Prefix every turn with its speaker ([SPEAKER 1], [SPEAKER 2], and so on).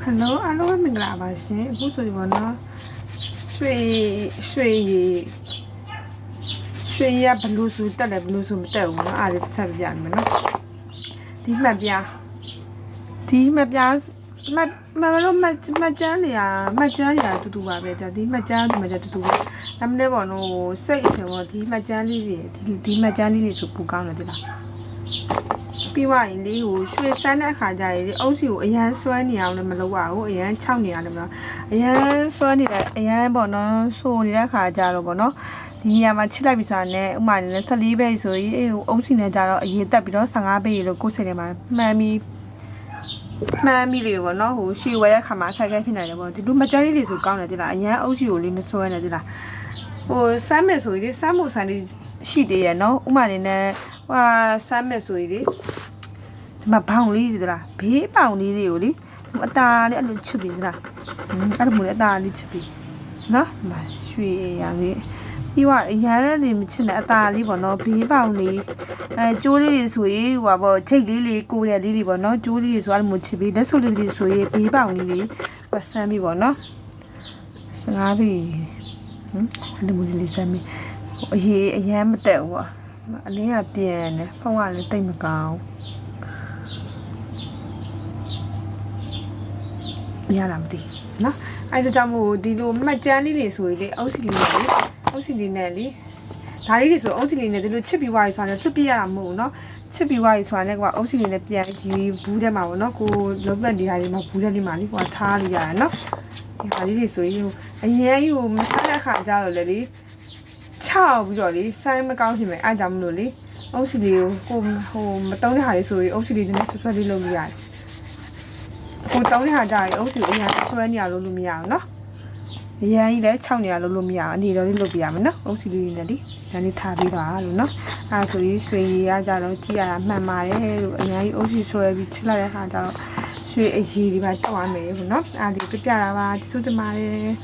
[SPEAKER 1] Hello အားလုံးမင်္ဂလာပါရှင်အခုဆိုရင်ပေါ့နော်ရွှေရဘလူးစုတက်တယ်ဘလူးစုမတက်ဘူးနော်အားလေးတစ်ချက်ပြမယ်နော်ဒီမှတ်ပြမလို့မကျန်းနေရတူတူပါပဲဒီမှတ်ကျန်းတူတူပဲဒါမှလည်းပေါ့နော်စိတ်အထင်ပေါ့ဒီမှတ်ကျန်းလေးတွေဆိုပူကောင်းတယ်ဒီလားပြီးွားရင်လေးကိုရွှေစမ်းတဲ့အခါကျရင်အုပ်စီကိုအရန်ဆွဲနေအောင်လည်းမလုပ်ရဘူးအရန်ခြောက်နေရတယ်မလားအရန်ဆွဲနေတယ်အရန်ပေါ့နော်ဆိုနေတဲ့အခါကျတော့ပေါ့နော်ဒီနေရာမှာချစ်လိုက်ပြီဆိုတာနဲ့ဥမာနဲ့14ပဲဆိုရင်အုပ်စီနဲ့ကြတော့အရေးတက်ပြီးတော့15ပဲလို့ကိုယ်စိတ်ထဲမှာမှန်ပြီးလေပေါ့နော်ဟိုရွှေဝဲတဲ့ခါမှာအခက်အခဲဖြစ်နေတယ်ပေါ့ဒီလိုမကြိုက်လေးတွေဆိုကောင်းတယ်တိလားအရန်အုပ်စီကိုလေးမဆွဲနဲ့တိလားဟိုစမ်းမယ်ဆိုရင်စမ်းမှုဆိုင်လေးရှိသေးရဲ့နော်ဥမာနေနဲ့ဟာစမ်းမယ်ဆိုရင်ဒီမှာဘောင်လေးတွေလားဘေးဘောင်လေးတွေကိုလေအตาလေးအဲ့လိုချစ်ပြီးလားအဲ့လိုမျိုးလေအตาလေးချစ်ပြီးနော်ဒီမှာရွှေရံလေးပြီးတော့အရန်လေးမချစ်နဲ့အตาလေးပေါ့နော်ဘေးဘောင်လေးကျိုးလေးတွေဆိုရင်ဟိုပါပေါ့ချိတ်လေးကိုရလေးတွေပေါ့နော်ကျိုးလေးတွေဆိုအဲ့လိုမျိုးချစ်ပြီးလက်စုပ်လေးဆိုရင်ဘေးဘောင်လေးပတ်စမ်းပြီးပေါ့နော်ငါးပြီးအဲ့လိုမျိုးလေးစမ်းပြီးအရန်မတက်ဘူးပေါ့အလင်းကပြန်တယ်ဖုန်းကလည်းတိတ်မကောင်းရလားမသိနော်အဲ့ဒါကြောင့်မို့ဒီလိုမှတ်ကျန်းလေးတွေဆိုရင်လေအုပ်စီလေးနဲ့လေဒါလေးတွေဆိုအုပ်စီလေးနဲ့ဒီလိုချစ်ပြီးွားရီဆိုတာနဲ့လွတ်ပြရတာမဟုတ်ဘူးနော်ချစ်ပြီးွားရီဆိုတာနဲ့ကွာအုပ်စီလေးနဲ့ပြန်ဒီဘူးထဲမှာပေါ့နော်ကိုလုံးပတ်ဒီဟာတွေမှာဘူးထဲလေးမှာလေကွာထားလိုက်ရတယ်နော်ဒီဟာလေးတွေဆိုရင်အရင်ကြီးကိုမစားတဲ့ခါကြတော့လေချောက်ပြီးတော့လေစိုင်းမကောင်းဖြစ်မယ်အားကြောင့်မလို့လေအုပ်စီလေးကိုဟိုမတုံးတဲ့ဟာလေးဆိုရင်အုပ်စီလေးနည်းနည်းဆွဲလေးလုပ်လို့ရတယ်ကိုတုံးတဲ့ဟာကြရင်အုပ်စီအရင်ဆွဲနေရလို့မရအောင်နော်အရင်ကြီးလည်း6နေရလို့မရအောင်အနေတော်လေးလုပ်ပြရမယ်နော်အုပ်စီလေးနဲ့လေဒါလေးထားပြီးတော့လို့နော်အဲဆိုရင်ရွှေရည်ရကြတော့ကြည့်ရတာမှန်ပါတယ်လို့အရင်ကြီးအုပ်စီဆွဲပြီးချစ်လိုက်တဲ့ခါကျတော့ရွှေအရည်ဒီမှာကြောက်ရမယ်ပေါ့နော်အားလေးပြပြတာပါကျေးဇူးတင်ပါတယ်